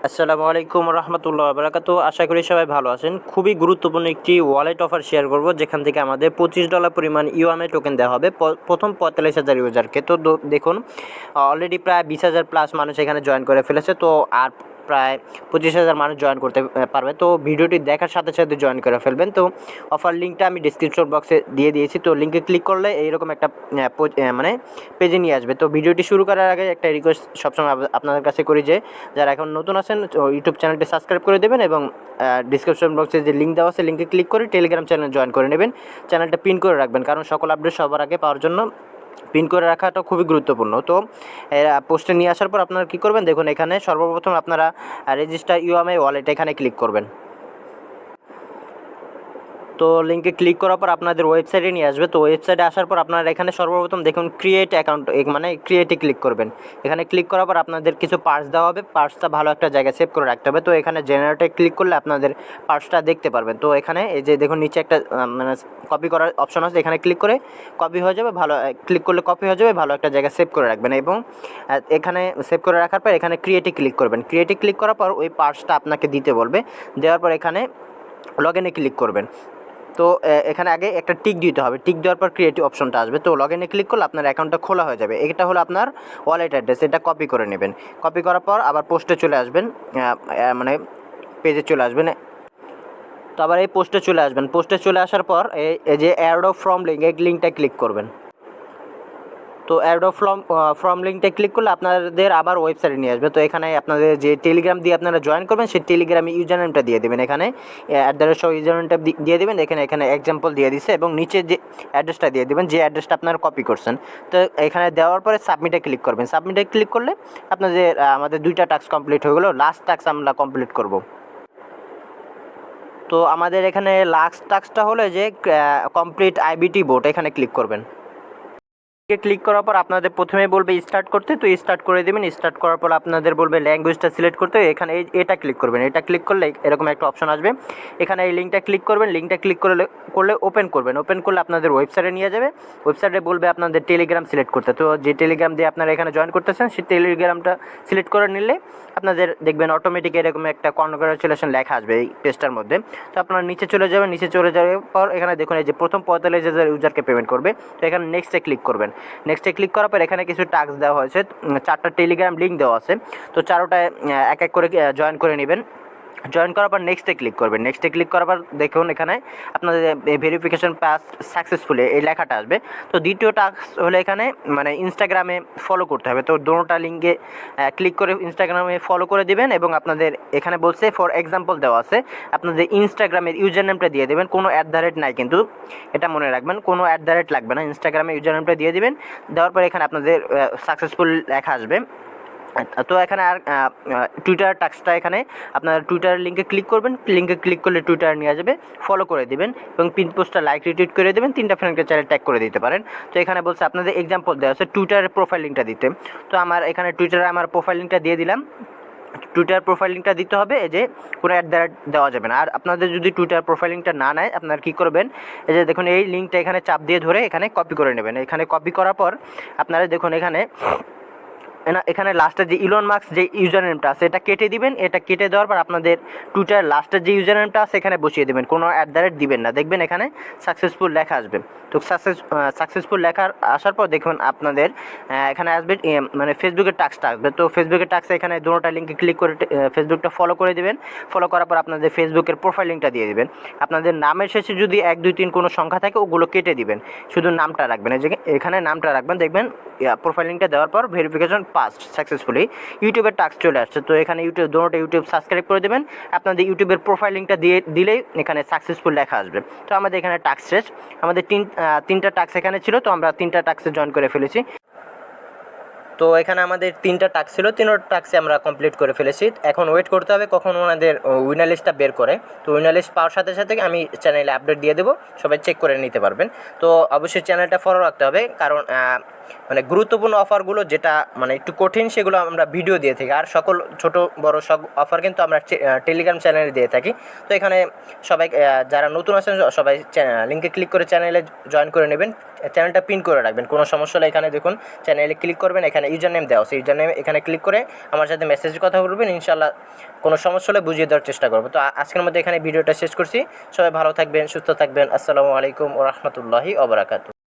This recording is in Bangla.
আসসালামু আলাইকুম রহমতুল্লাহ বারাকাতু। আশা করি সবাই ভালো আছেন। খুবই গুরুত্বপূর্ণ একটি ওয়ালেট অফার শেয়ার করব, যেখান থেকে আমাদের $25 পরিমাণ ইউএমআই টোকেন দেওয়া হবে প্রথম 45,000 ইউজারকে। তো দেখুন, অলরেডি প্রায় 20,000 প্লাস মানুষ এখানে জয়েন করে ফেলেছে। তো আর প্রায় 25,000 মানুষ জয়েন করতে পারবে। তো ভিডিওটি দেখার সাথে সাথে জয়েন করে ফেলবেন। তো অফার লিঙ্কটা আমি ডিসক্রিপশন বক্সে দিয়ে দিয়েছি। তো লিঙ্কে ক্লিক করলে এইরকম একটা মানে পেজে নিয়ে আসবে। তো ভিডিওটি শুরু করার আগে একটা রিকোয়েস্ট সবসময় আপনাদের কাছে করি যে যারা এখন নতুন আছেন ইউটিউব চ্যানেলটি সাবস্ক্রাইব করে দেবেন এবং ডিসক্রিপশন বক্সে যে লিঙ্ক দেওয়া আছে লিঙ্কে ক্লিক করে টেলিগ্রাম চ্যানেল জয়েন করে নেবেন। চ্যানেলটা পিন করে রাখবেন, কারণ সকল আপডেট সবার আগে পাওয়ার জন্য পিন করে রাখাটা খুবই গুরুত্বপূর্ণ। তো পোস্টে নিয়ে আসার পর আপনারা কী করবেন, দেখুন এখানে সর্বপ্রথম আপনারা রেজিস্টার ইউএমআই ওয়ালেট এখানে ক্লিক করবেন। তো লিঙ্কে ক্লিক করার পর আপনাদের ওয়েবসাইটে নিয়ে আসবে। তো ওয়েবসাইটে আসার পর আপনারা এখানে সর্বপ্রথম দেখুন ক্রিয়েট অ্যাকাউন্ট, মানে ক্রিয়েটে ক্লিক করবেন। এখানে ক্লিক করার পর আপনাদের কিছু পার্স দেওয়া হবে, পার্সটা ভালো একটা জায়গায় সেভ করে রাখতে হবে। তো এখানে জেনারেটে ক্লিক করলে আপনাদের পার্সটা দেখতে পারবেন। তো এখানে এই যে দেখুন নিচে একটা মানে কপি করার অপশন আছে, এখানে ক্লিক করে কপি হয়ে যাবে, ভালো ক্লিক করলে কপি হয়ে যাবে, ভালো একটা জায়গায় সেভ করে রাখবেন। এবং এখানে সেভ করে রাখার পর এখানে ক্রিয়েটে ক্লিক করবেন। ক্রিয়েটে ক্লিক করার পর ওই পার্সটা আপনাকে দিতে বলবে, দেওয়ার পর এখানে লগ ইনে ক্লিক করবেন। তো এখানে আগে একটা টিক দিতে হবে, টিক দেওয়ার পর ক্রিয়েটিভ অপশনটা আসবে। তো লগ ইনে ক্লিক করলে আপনার অ্যাকাউন্টটা খোলা হয়ে যাবে। এটা হলো আপনার ওয়ালেট অ্যাড্রেস, এটা কপি করে নেবেন। কপি করার পর আবার পোস্টে চলে আসবেন, মানে পেজে চলে আসবেন। তো আবার এই পোস্টে চলে আসবেন। পোস্টে চলে আসার পর এই যে এয়ারড্রপ ফ্রম লিঙ্ক, এই লিঙ্কটা ক্লিক করবেন। তো এয়ারড্রপ ফ্রম লিঙ্কটা ক্লিক করলে আপনাদের আবার ওয়েবসাইটে নিয়ে আসবে। তো এখানে আপনাদের যে টেলিগ্রাম দিয়ে আপনারা জয়েন করবেন সেই টেলিগ্রামে ইউজার নেমটা দিয়ে দেবেন। এখানে অ্যাড্রেস সহ ইউজার নেমটা দিয়ে দেবেন। এখানে এক্সাম্পল দিয়ে দিচ্ছে এবং নিচে যে অ্যাড্রেসটা দিয়ে দেবেন, যে অ্যাড্রেসটা আপনারা কপি করছেন। তো এখানে দেওয়ার পরে সাবমিটে ক্লিক করবেন। সাবমিটে ক্লিক করলে আপনাদের আমাদের 2টা টাস্ক কমপ্লিট হয়ে গেলো। লাস্ট টাস্ক আমরা কমপ্লিট করব। তো আমাদের এখানে লাস্ট টাস্কটা হলো যে কমপ্লিট আইবিটি বোট, এখানে ক্লিক করবেন। ক্লিক করার পর আপনাদের প্রথমে বলবে স্টার্ট করতে, তো স্টার্ট করে দেবেন। স্টার্ট করার পর আপনাদের বলবে ল্যাঙ্গুয়েজটা সিলেক্ট করতে, এখানে এটা ক্লিক করবেন। এটা ক্লিক করলে এরকম একটা অপশন আসবে, এখানে এই লিঙ্কটা ক্লিক করবেন। লিঙ্কটা ক্লিক করলে ওপেন করবেন। ওপেন করলে আপনাদের ওয়েবসাইটে নিয়ে যাবে। ওয়েবসাইটে বলবে আপনাদের টেলিগ্রাম সিলেক্ট করতে। তো যে টেলিগ্রাম দিয়ে আপনারা এখানে জয়েন করতেছেন সেই টেলিগ্রামটা সিলেক্ট করে নিলে আপনাদের দেখবেন অটোমেটিক এরকম একটা কনগ্রাচুলেশন লেখা আসবে এই পেজটার মধ্যে। তো আপনারা নিচে চলে যাবেন। নিচে চলে যাওয়ার পর এখানে দেখুন এই যে প্রথম 45,000 ইউজারকে পেমেন্ট করবে। তো এখানে নেক্সটে ক্লিক করবেন। নেক্সটে ক্লিক করার পর এখানে কিছু টাস্ক দেওয়া হয়েছে, 4টা টেলিগ্রাম লিঙ্ক দেওয়া আছে। তো 4টায় এক এক করে জয়েন করে নেবেন। জয়েন করার পর নেক্সটে ক্লিক করবেন। নেক্সটে ক্লিক করার পর দেখুন এখানে আপনাদের ভেরিফিকেশন পাস সাকসেসফুলি এই লেখাটা আসবে। তো দ্বিতীয় টাস্ক হলো এখানে মানে ইনস্টাগ্রামে ফলো করতে হবে। তো দুটোটা লিঙ্কে ক্লিক করে ইনস্টাগ্রামে ফলো করে দেবেন এবং আপনাদের এখানে বলছে ফর এক্সাম্পল দেওয়া আছে, আপনাদের ইনস্টাগ্রামের ইউজার নেমটা দিয়ে দেবেন। কোনো @, নাই কিন্তু এটা মনে রাখবেন, কোনো @ লাগবে না। ইনস্টাগ্রামে ইউজার নেমটা দিয়ে দেবেন। দেওয়ার পর এখানে আপনাদের সাকসেসফুল লেখা আসবে। তো এখানে আর টুইটার টাস্কটা এখানে আপনার টুইটার লিঙ্কে ক্লিক করবেন। লিঙ্কে ক্লিক করলে টুইটার নিয়ে যাবে, ফলো করে দেবেন এবং পিন পোস্টটা লাইক রিটুইট করে দেবেন। 3টা ফ্রেন্ডকে চ্যানেল ট্যাগ করে দিতে পারেন। তো এখানে বলছে আপনাদের এক্সাম্পল দেওয়া আছে টুইটারের প্রোফাইল লিঙ্কটা দিতে। তো আমার এখানে টুইটারে আমার প্রোফাইল লিঙ্কটা দিয়ে দিলাম। টুইটার প্রোফাইল লিঙ্কটা দিতে হবে, এই যে কোনো @ দেওয়া যাবে না। আর আপনাদের যদি টুইটার প্রোফাইল লিঙ্কটা না নেয় আপনারা কী করবেন, এই যে দেখুন এই লিঙ্কটা এখানে চাপ দিয়ে ধরে এখানে কপি করে নেবেন। এখানে কপি করার পর আপনারা দেখুন এখানে লাস্টের যে ইলন মাস্ক যে ইউজার নেমটা আছে এটা কেটে দিবেন। এটা কেটে দেওয়ার পর আপনাদের টুইটার লাস্টের যে ইউজার নেমটা আছে এখানে বসিয়ে দেবেন, কোনো @ দিবেন না। দেখবেন এখানে সাকসেসফুল লেখা আসবে। তো সাকসেসফুল লেখা আসার পর দেখুন আপনাদের এখানে আসবে মানে ফেসবুকের টাস্কটা আসবে। তো ফেসবুকের টাস্কে এখানে দুটোটা লিঙ্কে ক্লিক করে ফেসবুকটা ফলো করে দেবেন। ফলো করার পর আপনাদের ফেসবুকের প্রোফাইল লিঙ্কটা দিয়ে দেবেন। আপনাদের নামের শেষে যদি 1 2 3 কোনো সংখ্যা থাকে ওগুলো কেটে দিবেন, শুধু নামটা রাখবেন। এই যে এখানে নামটা রাখবেন। দেখবেন প্রোফাইল লিঙ্কটা দেওয়ার পর ভেরিফিকেশন পাসড সাকসেসফুলি ইউটিউবের টাস্ক চলে আসছে। তো এখানে দুটোটা ইউটিউব সাবস্ক্রাইব করে দেবেন। আপনাদের ইউটিউবের প্রোফাইল লিঙ্কটা দিলেই এখানে সাকসেসফুল লেখা আসবে। তো আমাদের এখানে টাস্ক শেষ। আমাদের 3টা টাস্ক এখানে ছিল, তো আমরা 3টা টাস্কে জয়েন করে ফেলেছি। তো এখানে আমাদের 3টা টাস্ক ছিল, 3টা টাস্কে আমরা কমপ্লিট করে ফেলেছি। এখন ওয়েট করতে হবে কখন ওনাদের উইনার লিস্টটা বের করে। তো উইনার লিস্ট পাওয়ার সাথে সাথে আমি চ্যানেলে আপডেট দিয়ে দেবো, সবাই চেক করে নিতে পারবেন। তো অবশ্যই চ্যানেলটা ফলো রাখতে হবে, কারণ মানে গুরুত্বপূর্ণ অফারগুলো যেটা মানে একটু কঠিন সেগুলো আমরা ভিডিও দিয়ে থাকি, আর সকল ছোট বড় সব অফার কিন্তু আমরা টেলিগ্রাম চ্যানেলে দিয়ে থাকি। তো এখানে সবাই যারা নতুন আছেন সবাই লিঙ্কে ক্লিক করে চ্যানেলে জয়েন করে নেবেন, চ্যানেলটা পিন করে রাখবেন। কোনো সমস্যা হলে এখানে দেখুন চ্যানেলে ক্লিক করবেন, এখানে ইউজার নেম দেওয়া আছে, ইউজার নেম এখানে ক্লিক করে আমার সাথে মেসেজে কথা বলবেন, ইনশাআল্লাহ কোনো সমস্যা হলে বুঝিয়ে দেওয়ার চেষ্টা করবো। তো আজকের মধ্যে এখানে ভিডিওটা শেষ করছি। সবাই ভালো থাকবেন, সুস্থ থাকবেন। আসসালামু আলাইকুম ওয়া রাহমাতুল্লাহি ওয়া বারাকাতুহু।